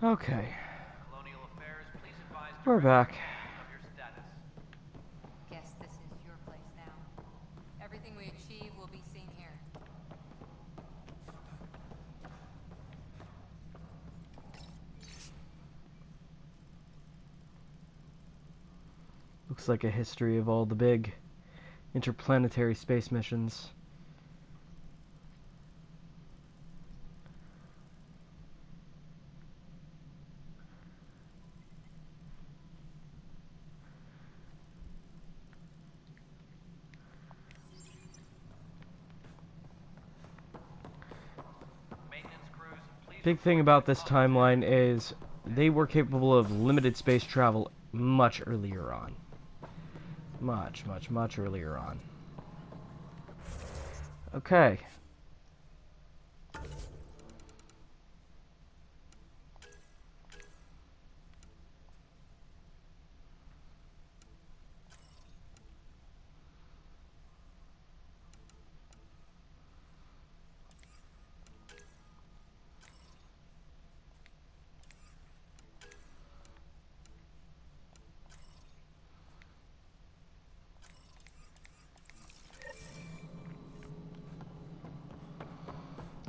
Okay, Colonial Affairs, please advise we're back. of your status. Guess this is your place now. Everything we achieve will be seen here. Looks like a history of all the big interplanetary space missions. Maintenance crews, please Big thing report about this timeline is they were capable of limited space travel much earlier on. Much earlier on. Okay.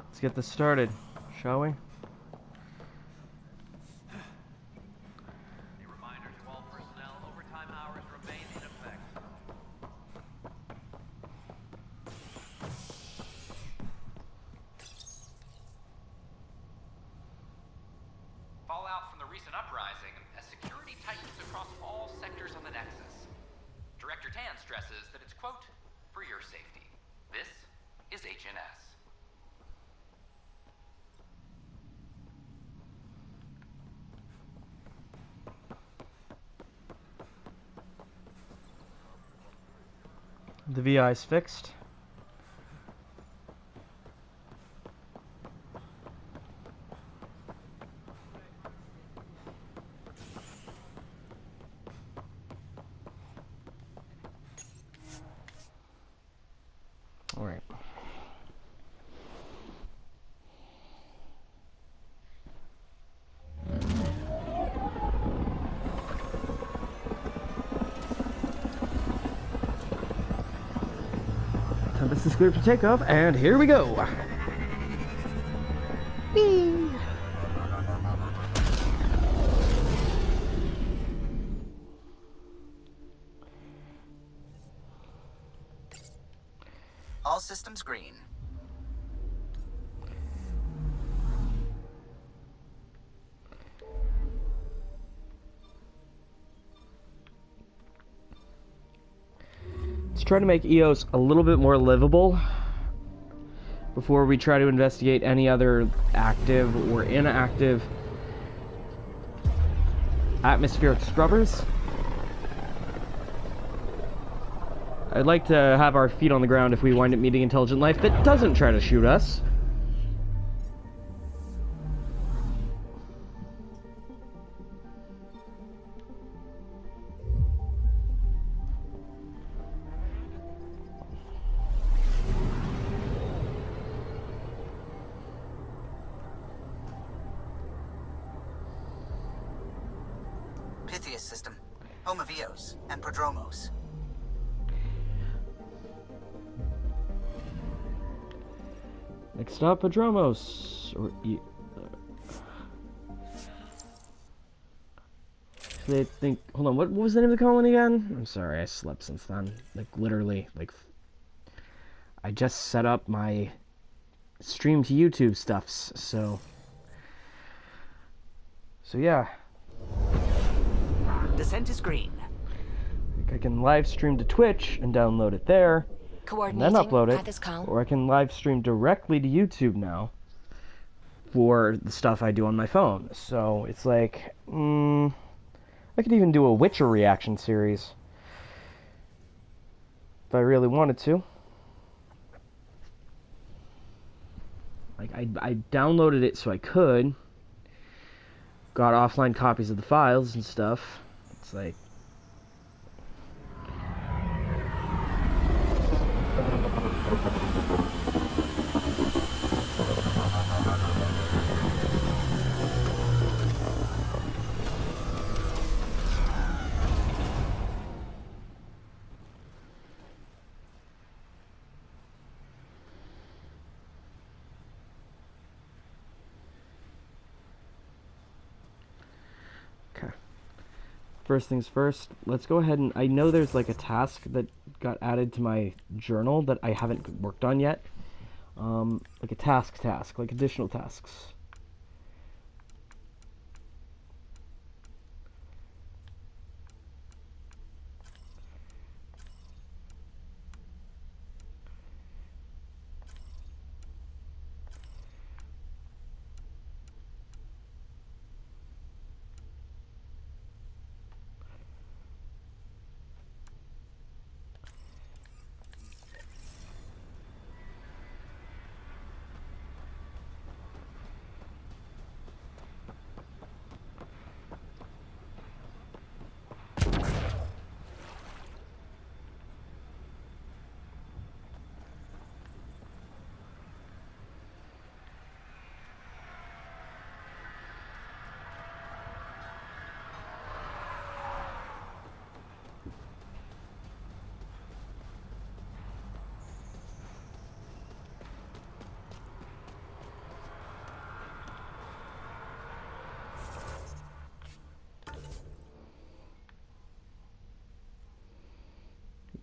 Let's get this started, shall we? A reminder to all personnel, overtime hours remain in effect. Fallout from the recent uprising as security tightens across all sectors on the Nexus. Director Tan stresses that it's, quote, for your safety. This is HNS. The VI's fixed. All right. Tempest is clear for takeoff, and here we go. Whee! All systems green. Let's try to make EOS a little bit more livable before we try to investigate any other active or inactive atmospheric scrubbers. I'd like to have our feet on the ground if we wind up meeting intelligent life that doesn't try to shoot us. Pythias system. Home of Eos and Prodromos. Next stop, Padromos. They think. Hold on. What was the name of the colony again? I'm sorry, I slept since then. Like literally, like I just set up my stream to YouTube stuffs. So yeah, Descent is green. I can live stream to Twitch and download it there, and then upload it, or I can live stream directly to YouTube now for the stuff I do on my phone. So it's like, I could even do a Witcher reaction series if I really wanted to. Like, I downloaded it so I could. Got offline copies of the files and stuff. It's like... first things first, let's go ahead and... I know there's like a task that got added to my journal that I haven't worked on yet. Like a task, like additional tasks.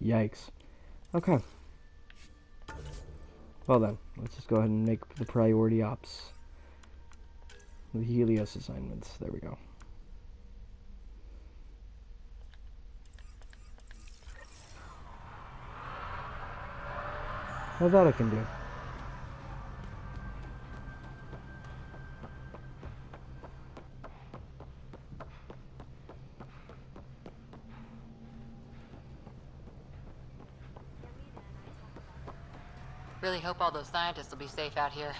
Yikes. Okay. Well then, let's just go ahead and make the priority ops. The Helios assignments. There we go. Well, that I can do. Really hope all those scientists will be safe out here.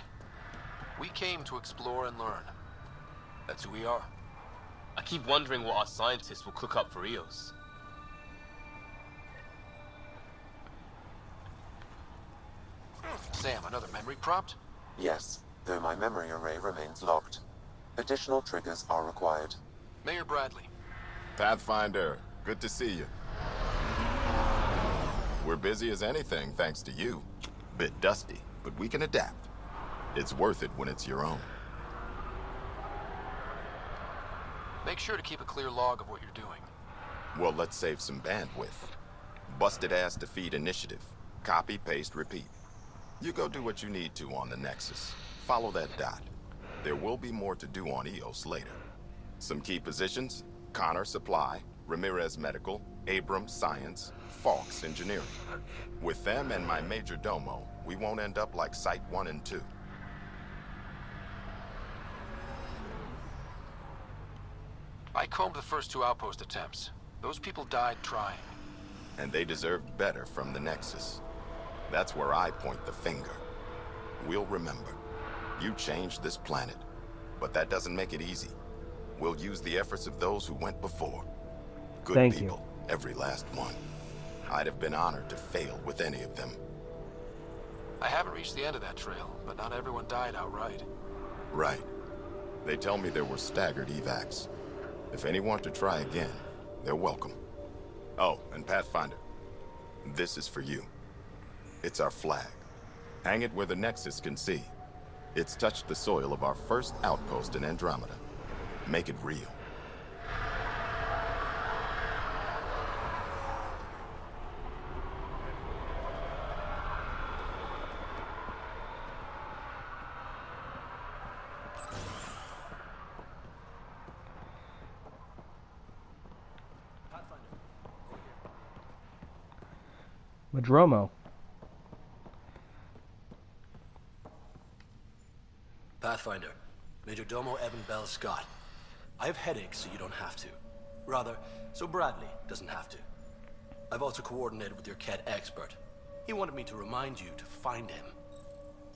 We came to explore and learn. That's who we are. I keep wondering what our scientists will cook up for Eos. Sam, another memory prompt? Yes, though my memory array remains locked. Additional triggers are required. Mayor Bradley. Pathfinder, good to see you. We're busy as anything, thanks to you. Bit dusty, but we can adapt. It's worth it when it's your own. Make sure to keep a clear log of what you're doing. Well, let's save some bandwidth. Busted ass defeat initiative. Copy, paste, repeat. You go do what you need to on the Nexus. Follow that dot. There will be more to do on Eos later. Some key positions: Connor Supply, Ramirez Medical, Abrams Science, Falks Engineering. With them and my major domo, we won't end up like Site 1 and 2. I combed the first 2 outpost attempts. Those people died trying. And they deserved better from the Nexus. That's where I point the finger. We'll remember. You changed this planet. But that doesn't make it easy. We'll use the efforts of those who went before. Good Thank people, you. Every last one. I'd have been honored to fail with any of them. I haven't reached the end of that trail, but not everyone died outright. Right. They tell me there were staggered evacs. If any want to try again, they're welcome. Oh, and Pathfinder, this is for you. It's our flag. Hang it where the Nexus can see. It's touched the soil of our first outpost in Andromeda. Make it real. Madromo. Pathfinder, Major Domo Evan Bell Scott. I have headaches, so you don't have to. Rather, so Bradley doesn't have to. I've also coordinated with your Ket expert. He wanted me to remind you to find him.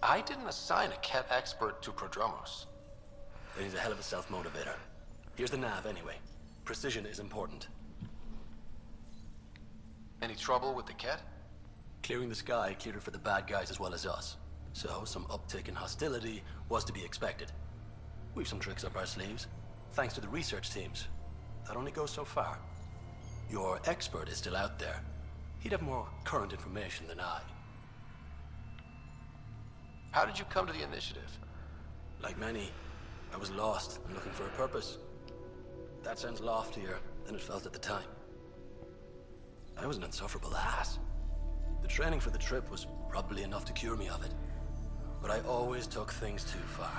I didn't assign a Ket expert to Prodromos. Then he's a hell of a self-motivator. Here's the nav anyway. Precision is important. Any trouble with the Ket? Clearing the sky cleared it for the bad guys as well as us. So, some uptick in hostility was to be expected. We've some tricks up our sleeves, thanks to the research teams. That only goes so far. Your expert is still out there. He'd have more current information than I. How did you come to the initiative? Like many, I was lost and looking for a purpose. That sounds loftier than it felt at the time. I was an insufferable ass. The training for the trip was probably enough to cure me of it. But I always took things too far.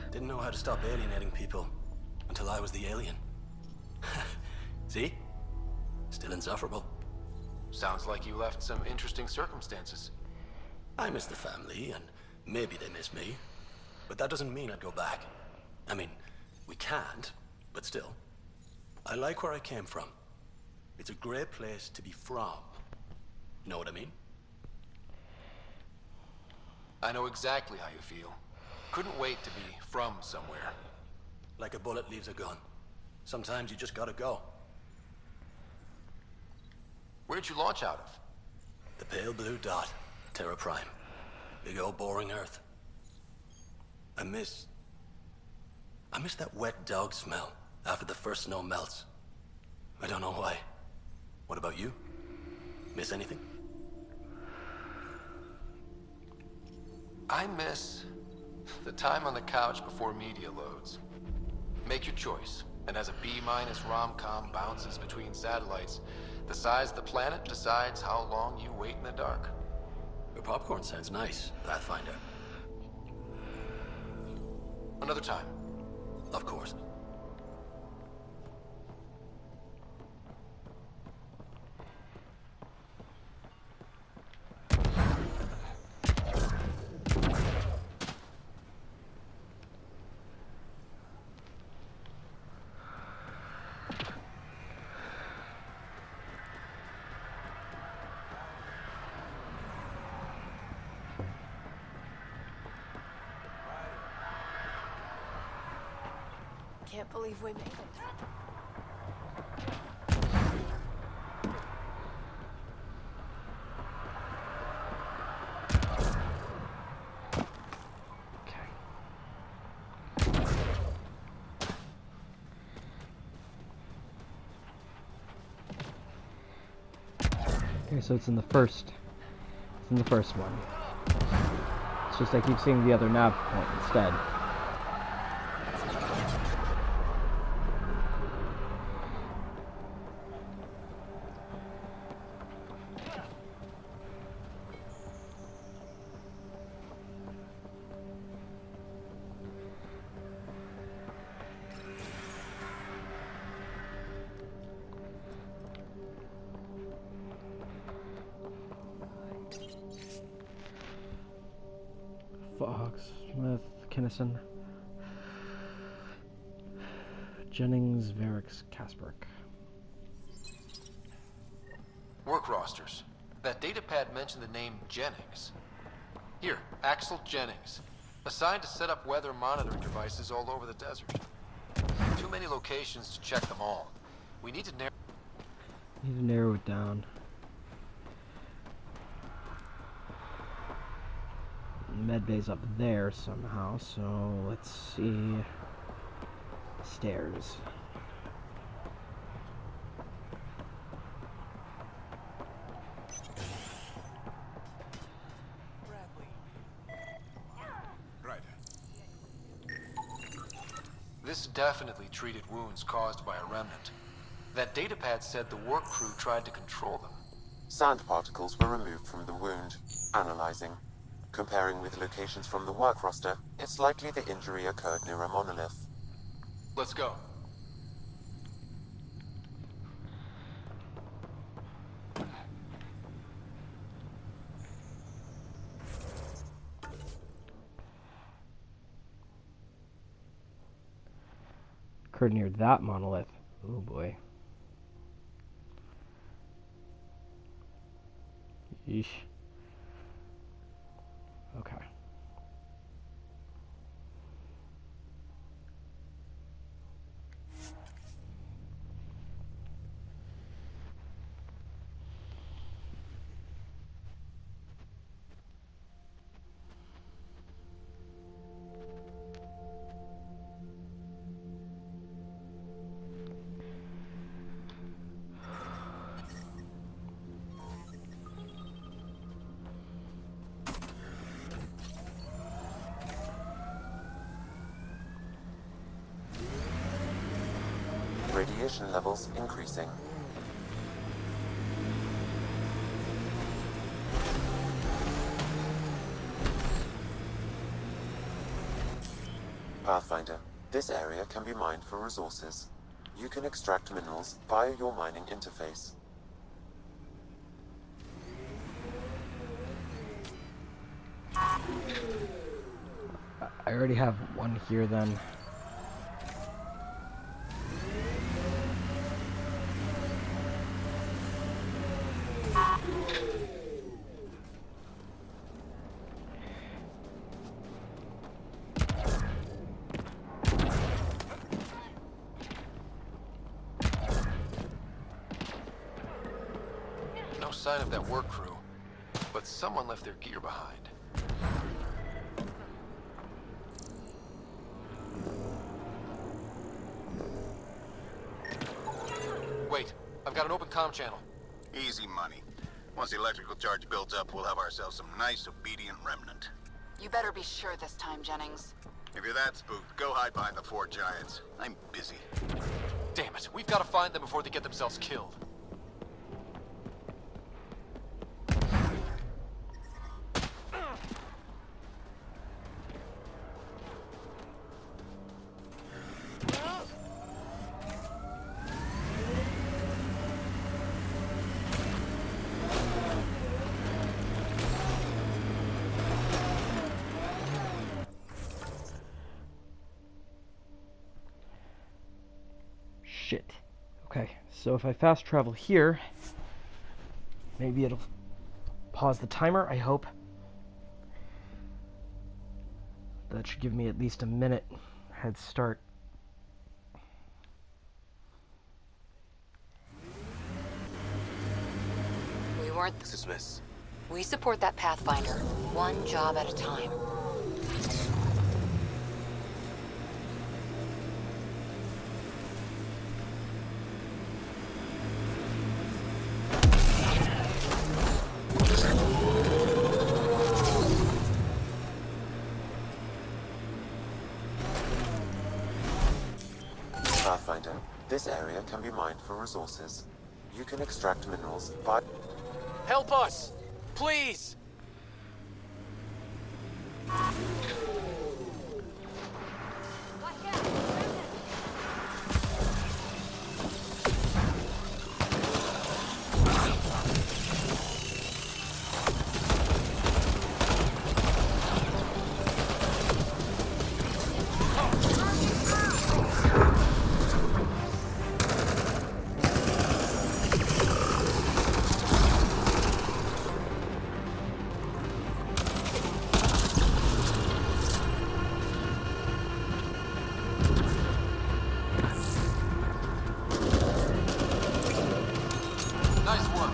Didn't know how to stop alienating people until I was the alien. See? Still insufferable. Sounds like you left some interesting circumstances. I miss the family, and maybe they miss me. But that doesn't mean I'd go back. I mean, we can't, but still. I like where I came from. It's a great place to be from. Know what I mean? I know exactly how you feel. Couldn't wait to be from somewhere. Like a bullet leaves a gun. Sometimes you just gotta go. Where'd you launch out of? The pale blue dot, Terra Prime. Big old boring Earth. I miss that wet dog smell after the first snow melts. I don't know why. What about you? Miss anything? I miss the time on the couch before media loads. Make your choice, and as a B-minus rom-com bounces between satellites, the size of the planet decides how long you wait in the dark. Your popcorn sounds nice, Pathfinder. Another time. Of course. Can't believe we made it. Okay, so it's in the first one. It's just I keep seeing the other nav point instead. Fox, Smith, Kinnison, Jennings, Varix, Kasperk. Work rosters. That datapad mentioned the name Jennings. Here, Axel Jennings. Assigned to set up weather monitoring devices all over the desert. Too many locations to check them all. We need to narrow it down. Medbay's up there somehow, so let's see. Stairs. Right. This definitely treated wounds caused by a remnant. That datapad said the work crew tried to control them. Sand particles were removed from the wound. Analyzing. Comparing with locations from the work roster, it's likely the injury occurred near a monolith. Let's go. Occurred near that monolith. Oh boy. Yeesh. Okay. Radiation levels increasing. Pathfinder, this area can be mined for resources. You can extract minerals via your mining interface. I already have one here then. No sign of that work crew, but someone left their gear behind. Wait, I've got an open comm channel. Easy money. Once the electrical charge builds up, we'll have ourselves some nice, obedient remnant. You better be sure this time, Jennings. If you're that spooked, go hide behind the four giants. I'm busy. Damn it, we've got to find them before they get themselves killed. Shit. Okay, so if I fast travel here, maybe it'll pause the timer, I hope. That should give me at least a minute head start. We weren't... Dismiss. We support that Pathfinder, one job at a time. Pathfinder, this area can be mined for resources. You can extract minerals by... Help us! Please! Nice work.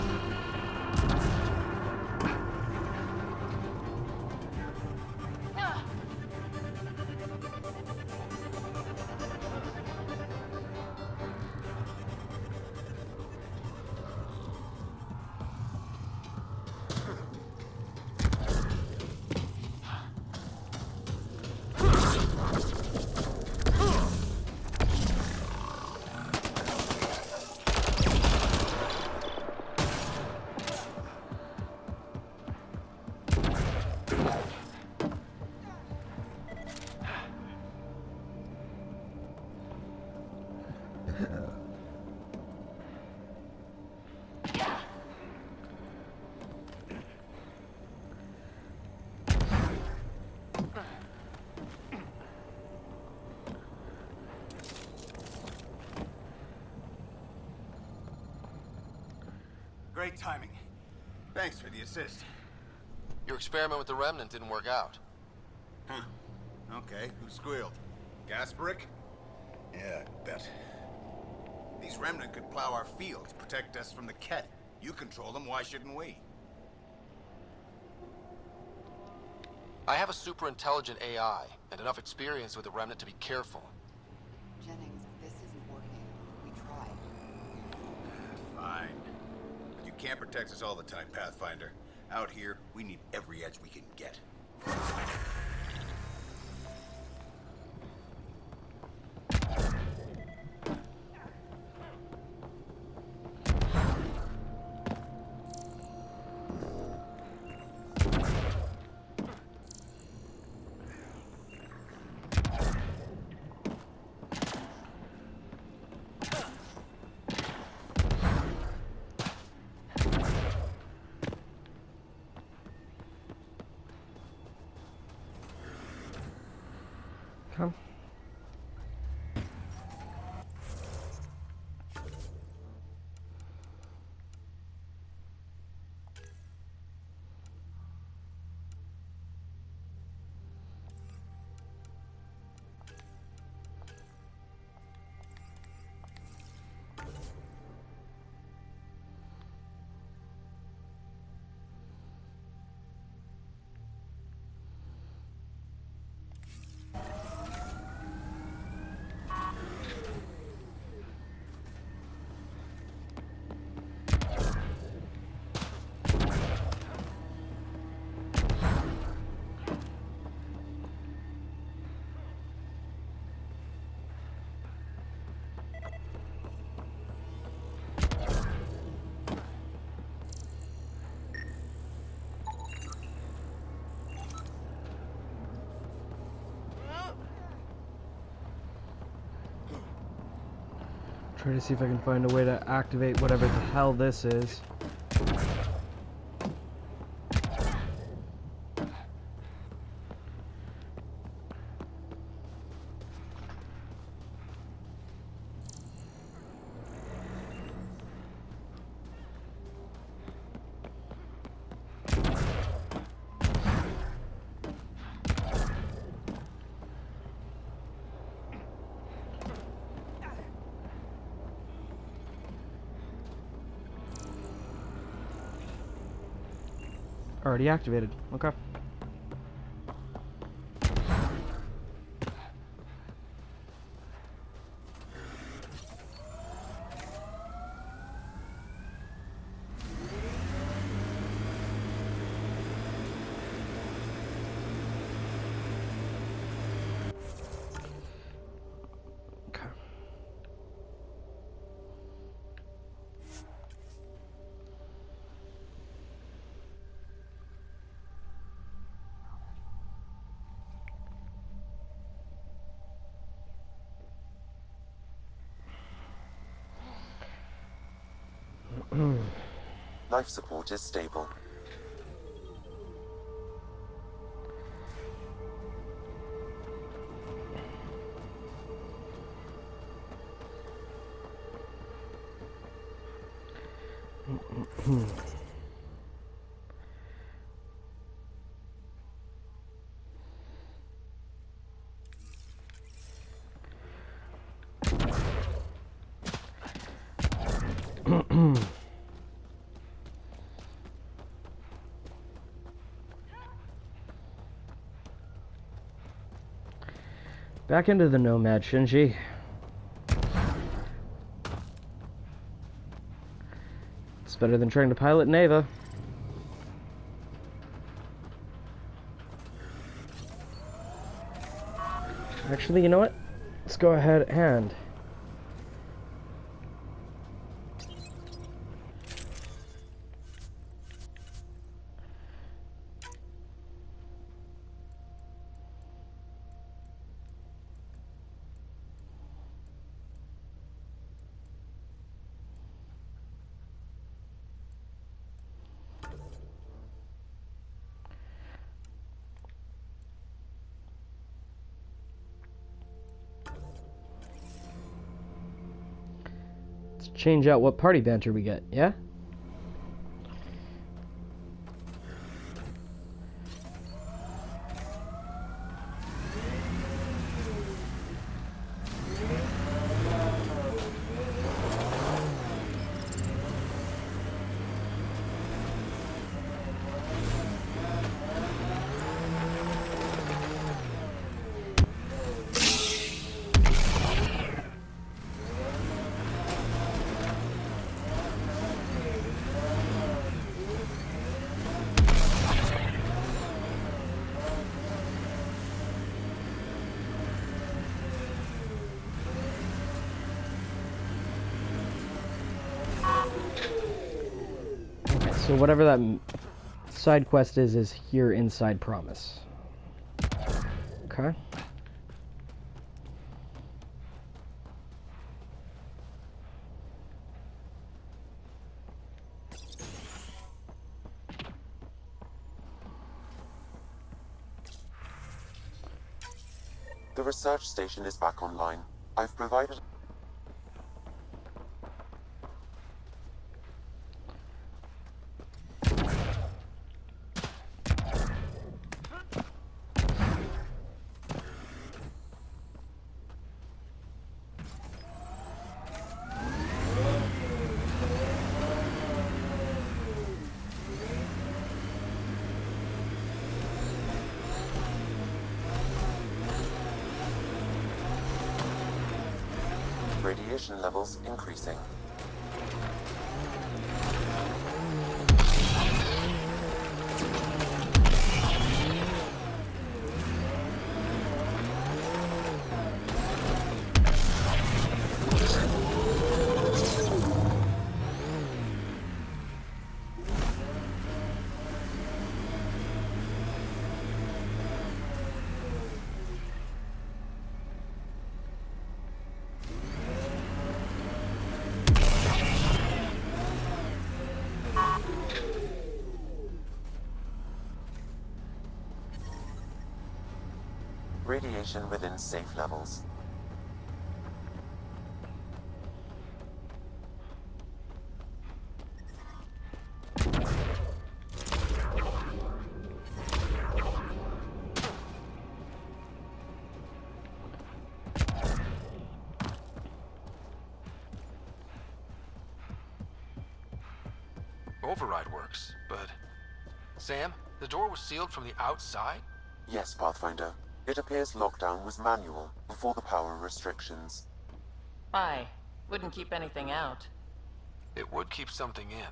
Great timing. Thanks for the assist. Your experiment with the Remnant didn't work out. Huh. Okay, who squealed? Gasparic? Yeah, I bet. These Remnant could plow our fields, protect us from the Ket. You control them, why shouldn't we? I have a super intelligent AI and enough experience with the Remnant to be careful. Jennings, this isn't working. We tried. Fine. But you can't protect us all the time, Pathfinder. Out here, we need every edge we can get. Try to see if I can find a way to activate whatever the hell this is. Already activated. Okay. Life support is stable. Back into the Nomad, Shinji. It's better than trying to pilot Neva. Actually, you know what? Let's go ahead and... change out what party banter we get, yeah? So whatever that side quest is here inside Promise. Okay. The research station is back online. I've provided... Radiation levels increasing. radiation within safe levels. Override works, but... Sam, the door was sealed from the outside? Yes, Pathfinder. It appears lockdown was manual, before the power restrictions. Why? Wouldn't keep anything out. It would keep something in.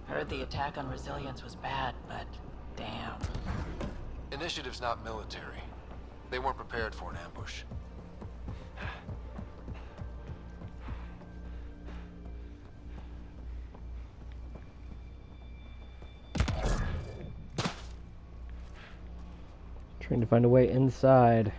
Heard the attack on Resilience was bad, but damn. Initiative's not military. They weren't prepared for an ambush. Trying to find a way inside.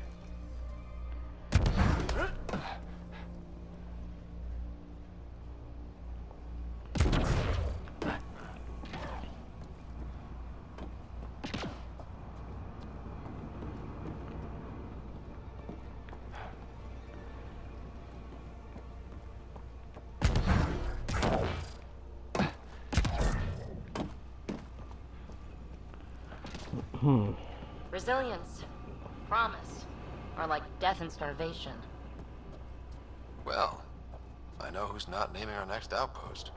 Resilience. Promise. Or like death and starvation. Well, I know who's not naming our next outpost.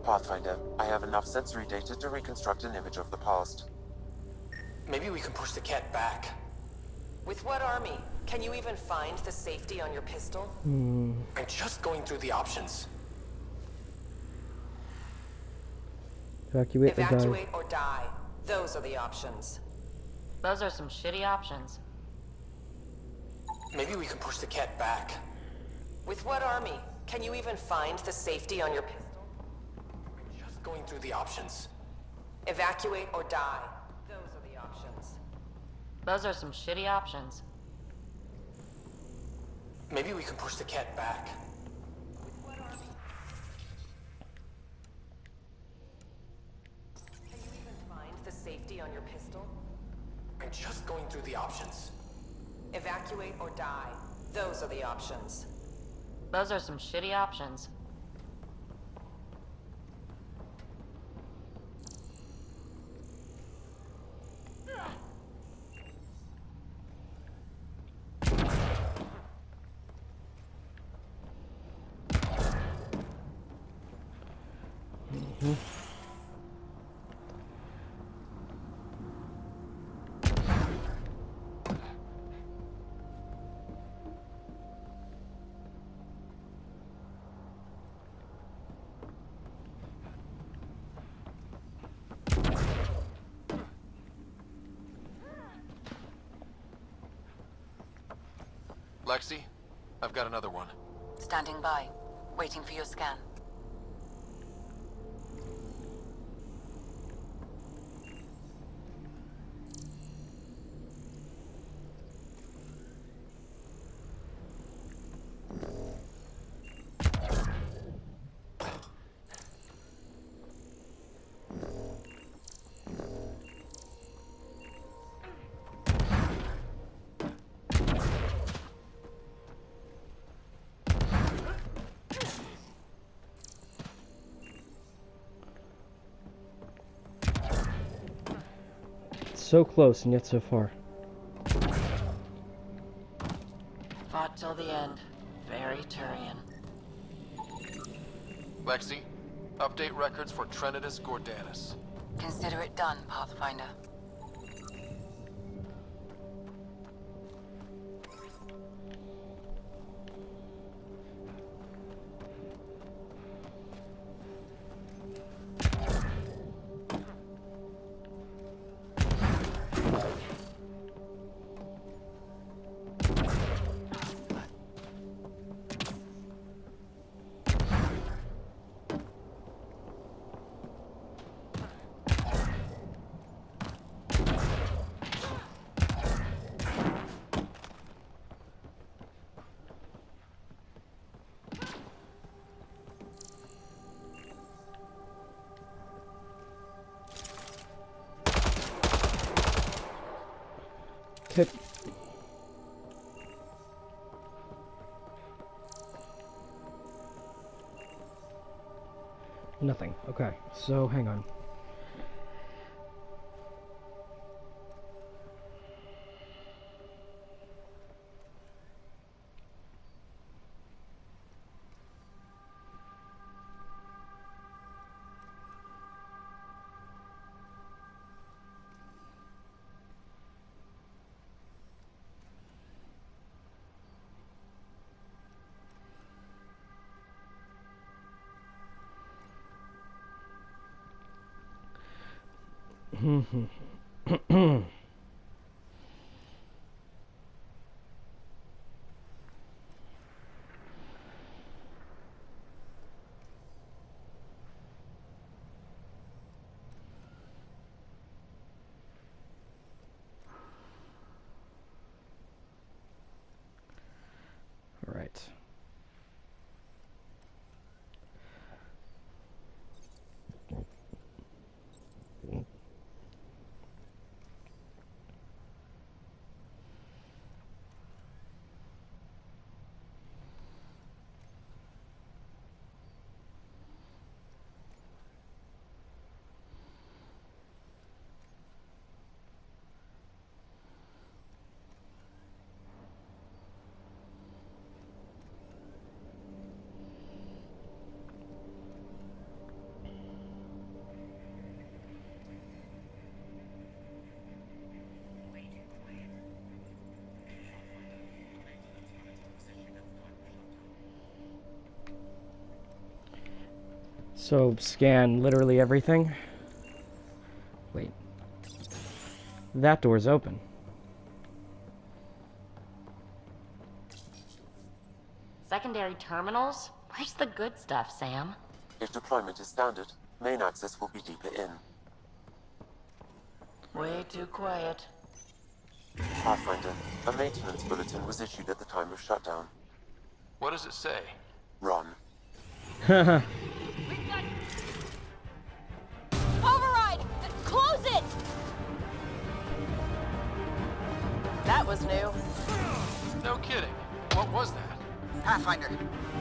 Pathfinder, I have enough sensory data to reconstruct an image of the past. Maybe we can push the cat back. With what army? Can you even find the safety on your pistol? I'm just going through the options. Evacuate or die. Evacuate or die. Those are the options. Those are some shitty options. Maybe we can push the cat back. With what army? Can you even find the safety on your pistol? I'm just going through the options. Evacuate or die. Those are the options. Those are some shitty options. Maybe we can push the cat back. With what army? Can you even find the safety on your pistol? I'm just going through the options. Evacuate or die. Those are the options. Those are some shitty options. Lexi, I've got another one. Standing by. Waiting for your scan. So close and yet so far. Fought till the end. Very Turian. Lexi, update records for Trinitas Gordanis. Consider it done, Pathfinder. Kit. Nothing. Okay, so hang on. All right. So, scan literally everything. Wait. That door's open. Secondary terminals? Where's the good stuff, Sam? If deployment is standard, main access will be deeper in. Way too quiet. Pathfinder, a maintenance bulletin was issued at the time of shutdown. What does it say? Run. Override! Close it! That was new. No kidding. What was that? Pathfinder,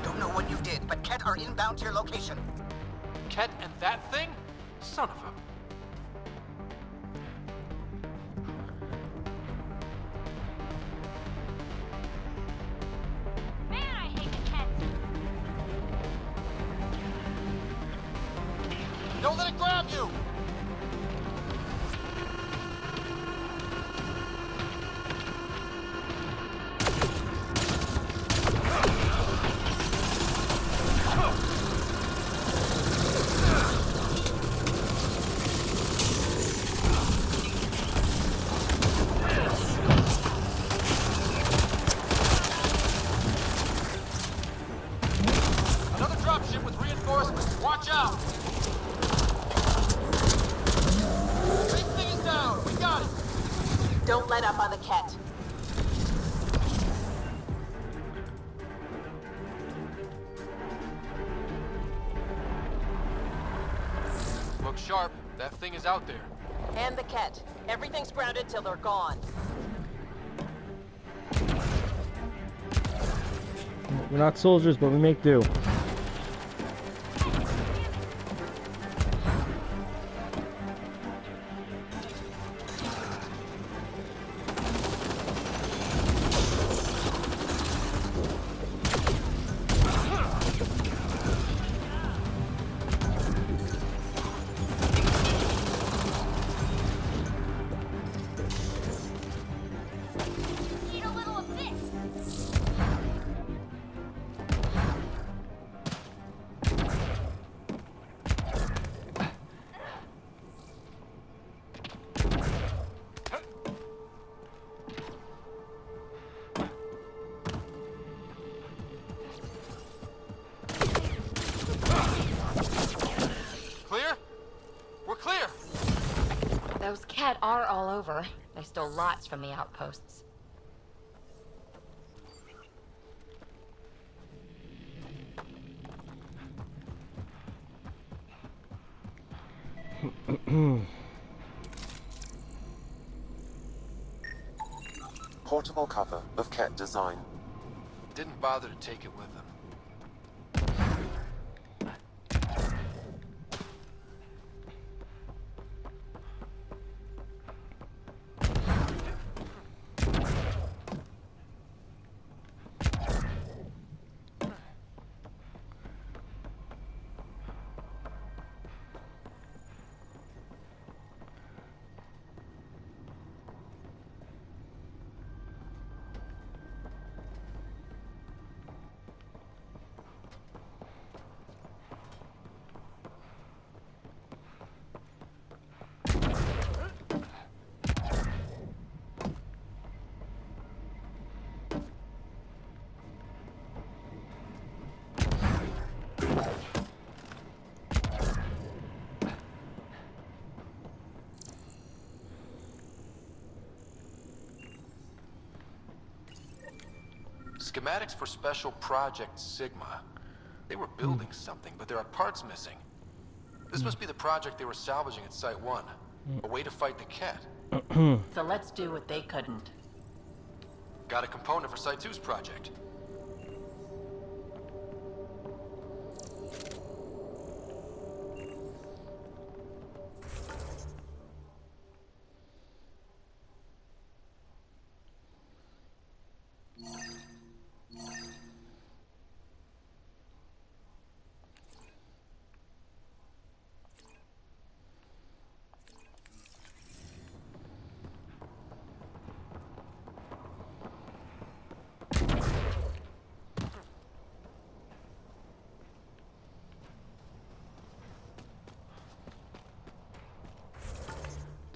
don't know what you did, but Ket are inbound to your location. Ket and that thing? Son of a... Man, I hate the Kets! Don't let it grab you! Another dropship with reinforcements. Watch out! Big thing is down. We got it. Don't let up on the Ket. Look sharp. That thing is out there. And the Ket. Everything's grounded till they're gone. We're not soldiers, but we make do. Kett are all over. They stole lots from the outposts. Portable cover of Kett design. Didn't bother to take it with them. Schematics for Special Project Sigma. They were building something, but there are parts missing. This must be the project they were salvaging at Site 1. A way to fight the Kett. So let's do what they couldn't. Got a component for Site 2's project.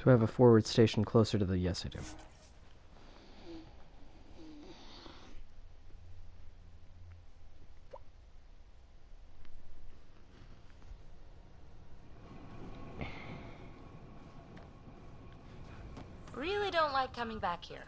Do I have a forward station closer to the... Yes, I do. Really don't like coming back here.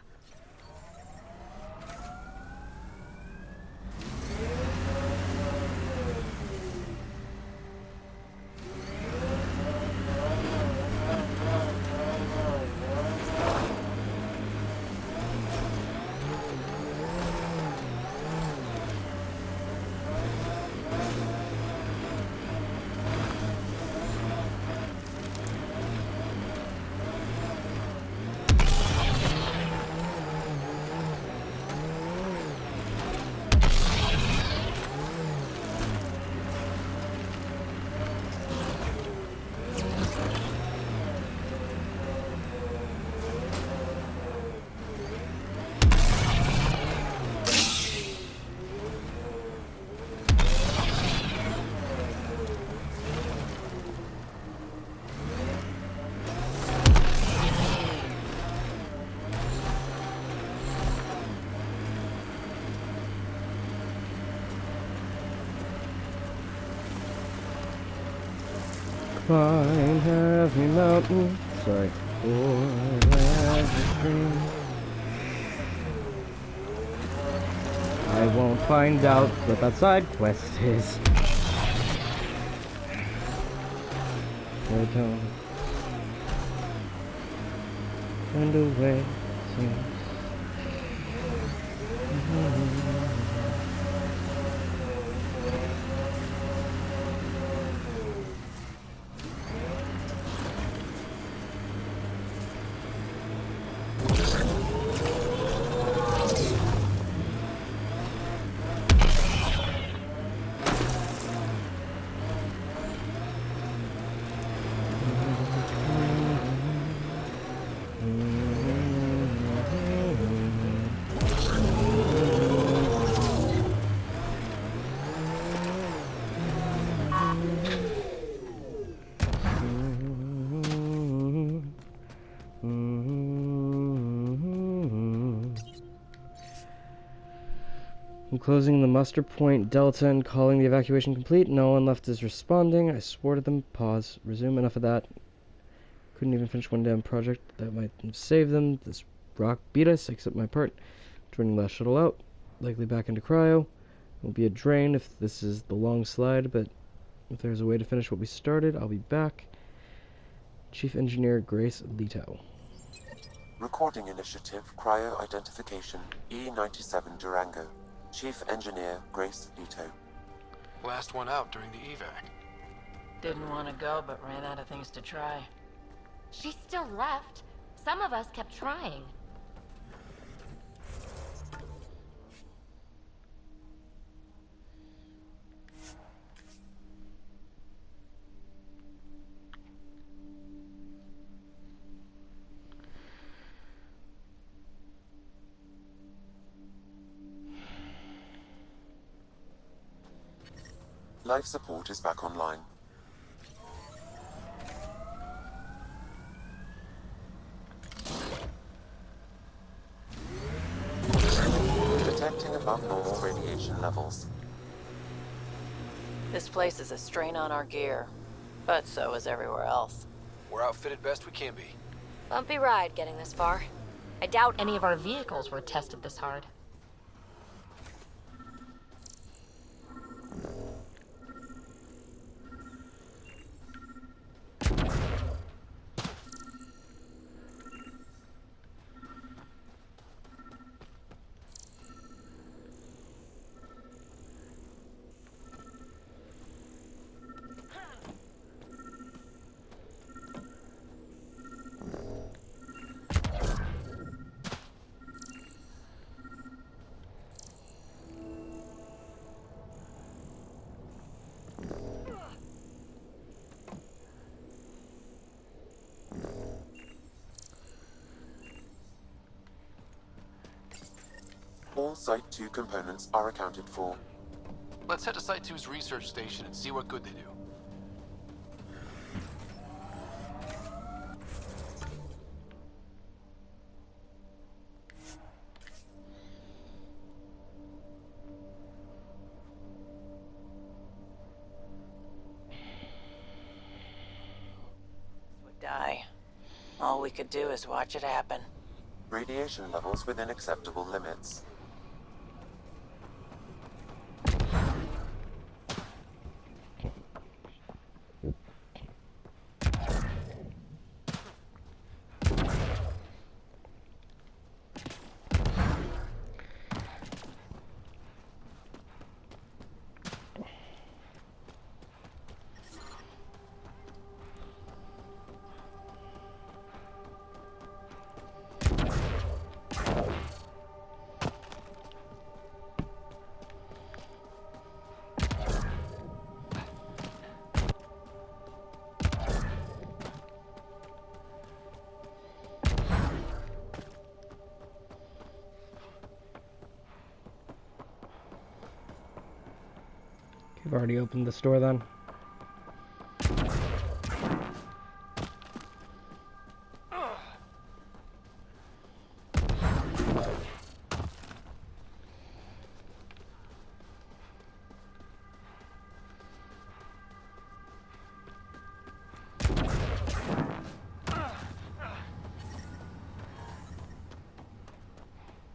Climb heavy mountain, sorry, for every dream. I won't find out what that side quest is. I don't find a way to... I'm closing the muster point Delta and calling the evacuation complete. No one left is responding. I swore to them. Pause. Resume. Enough of that. Couldn't even finish one damn project that might save them. This rock beat us, except my part. Turning the last shuttle out, likely back into cryo. It will be a drain if this is the long slide, but if there's a way to finish what we started, I'll be back. Chief Engineer Grace Leto. Recording Initiative Cryo Identification E97 Durango. Chief Engineer Grace Leto. Last one out during the evac. Didn't want to go, but ran out of things to try. She still left. Some of us kept trying. Life support is back online. Detecting above normal radiation levels. This place is a strain on our gear, but so is everywhere else. We're outfitted best we can be. Bumpy ride getting this far. I doubt any of our vehicles were tested this hard. All Site 2 components are accounted for. Let's head to Site 2's research station and see what good they do. Would die. All we could do is watch it happen. Radiation levels within acceptable limits. You've already opened the store then?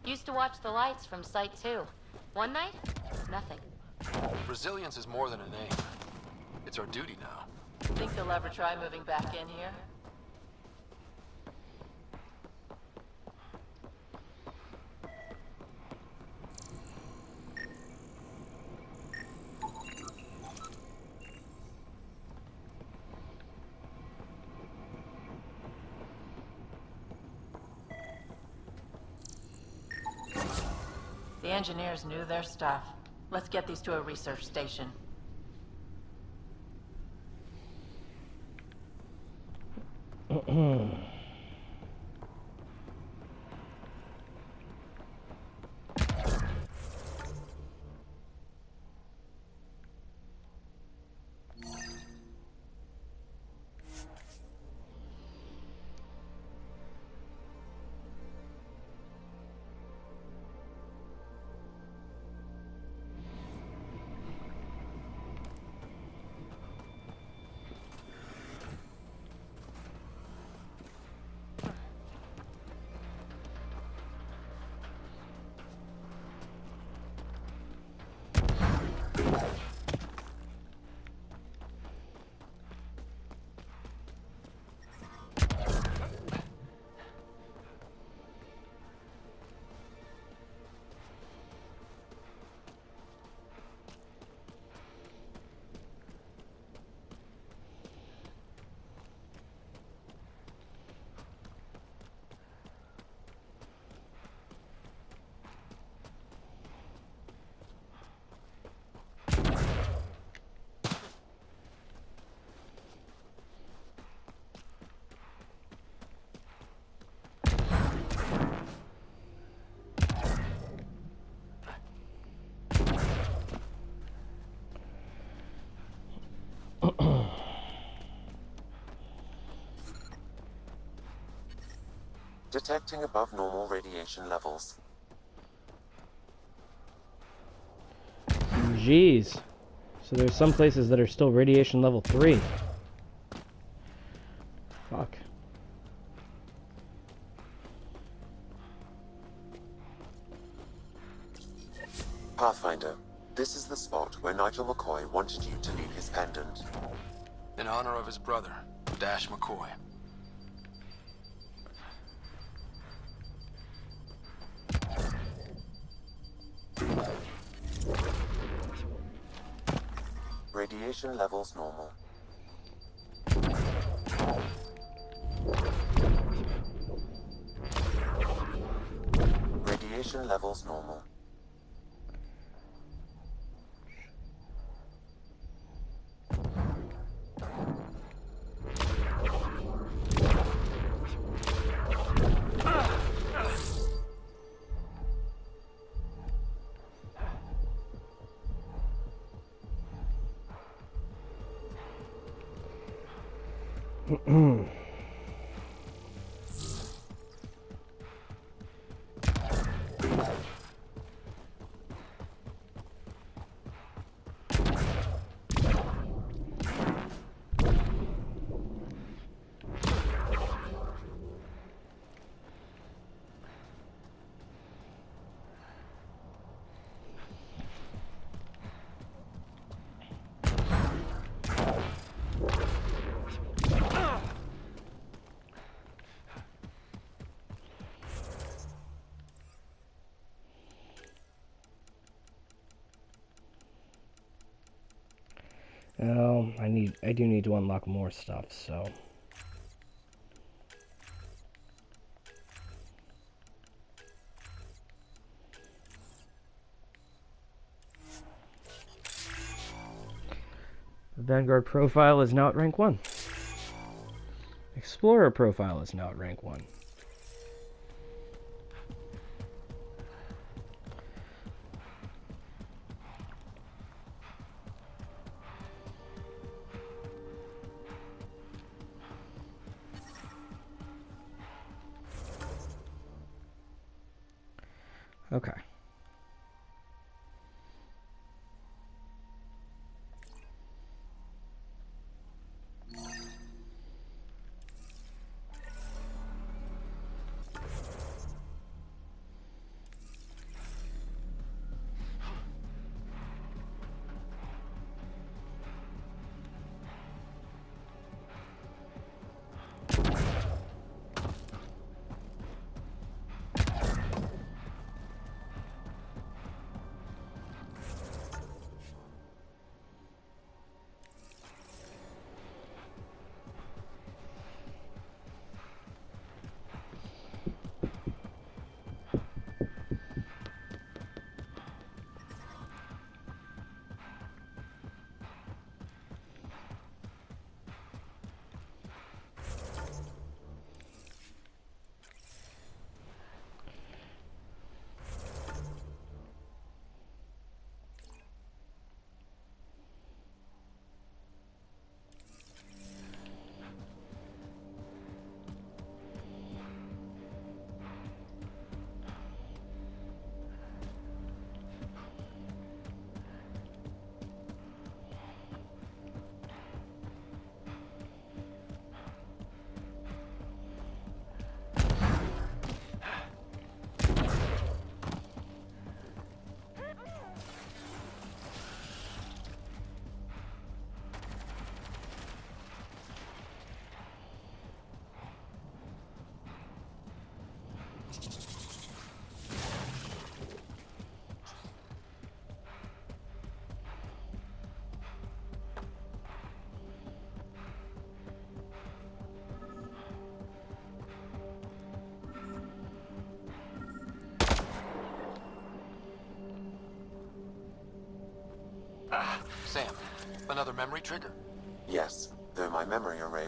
Used to watch the lights from Site 2. One night, nothing. Resilience is more than a name. It's our duty now. Think they'll ever try moving back in here? The engineers knew their stuff. Let's get these to a research station. Detecting above normal radiation levels. Jeez. So there's some places that are still radiation level 3. Fuck. Pathfinder, this is the spot where Nigel McCoy wanted you to leave his pendant. In honor of his brother, Dash McCoy. Radiation levels normal. Radiation levels normal. Oh, I do need to unlock more stuff, so. The Vanguard profile is now at rank 1. Explorer profile is now at rank 1. Okay. Sam, another memory trigger? Yes, though my memory array...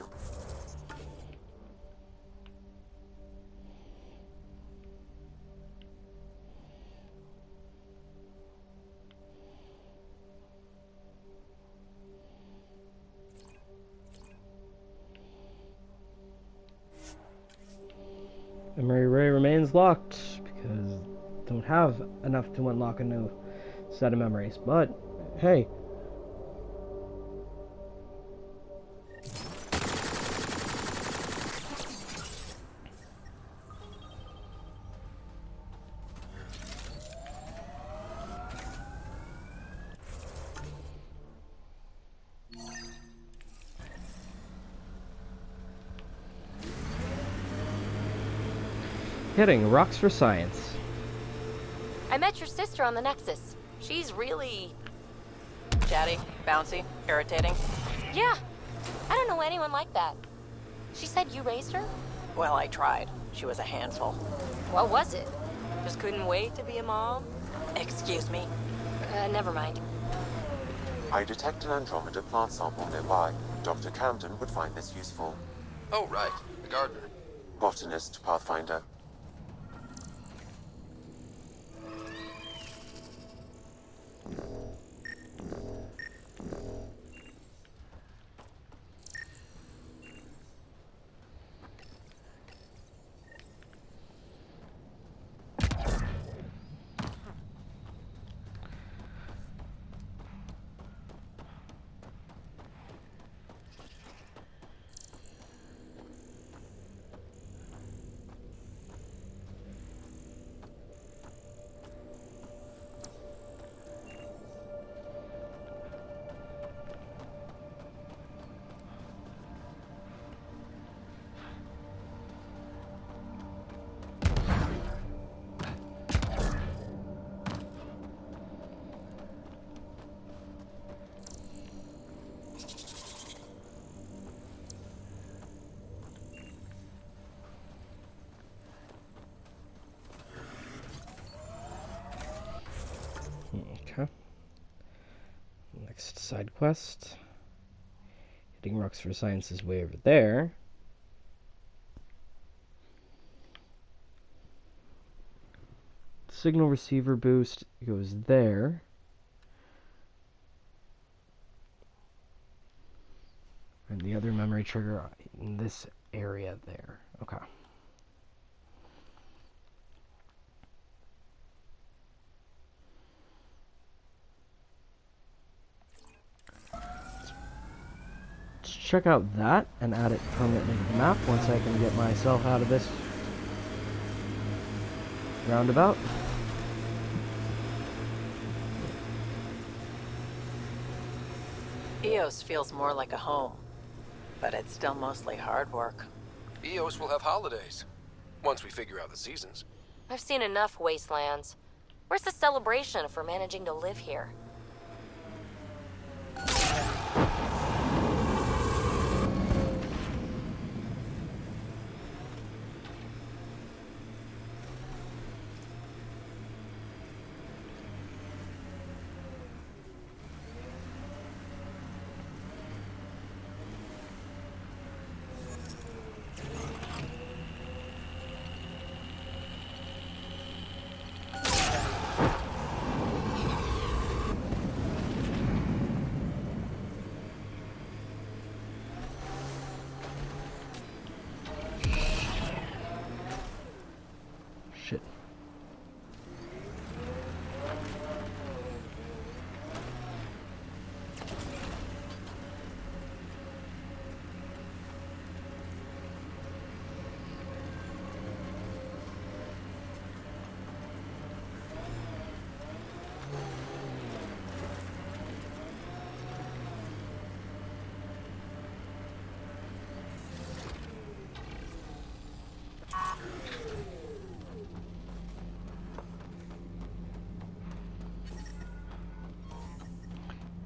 Memory array remains locked because I don't have enough to unlock a new set of memories. But hey. Hitting rocks for science. I met your sister on the Nexus. She's really... Chatty, bouncy, irritating. Yeah. I don't know anyone like that. She said you raised her? Well, I tried. She was a handful. What was it? Just couldn't wait to be a mom? Excuse me? Never mind. I detect an Andromeda plant sample nearby. Dr. Camden would find this useful. Oh, right. The gardener. Botanist, Pathfinder. Okay. Next side quest. Hitting rocks for science is way over there. Signal receiver boost goes there. And the other memory trigger in this area there. Okay. Let's check out that and add it permanently to the map once I can get myself out of this roundabout. EOS feels more like a home, but it's still mostly hard work. EOS will have holidays, once we figure out the seasons. I've seen enough wastelands. Where's the celebration for managing to live here? Shit.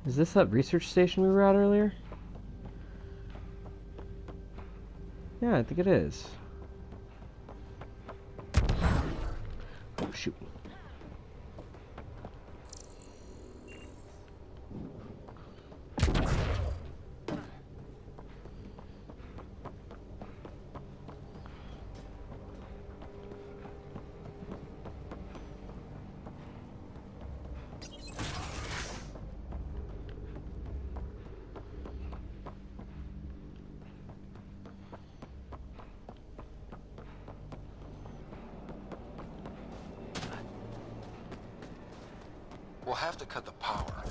Is this that research station we were at earlier? Yeah, I think it is. Oh, shoot. We'll have to cut the power.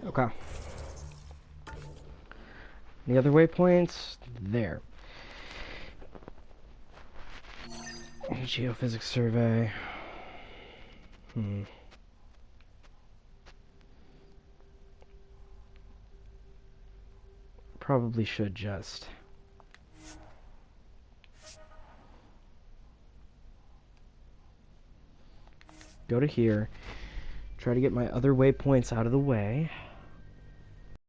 Okay. Any other waypoints? There. Geophysics survey. Probably should just go to here. Try to get my other waypoints out of the way.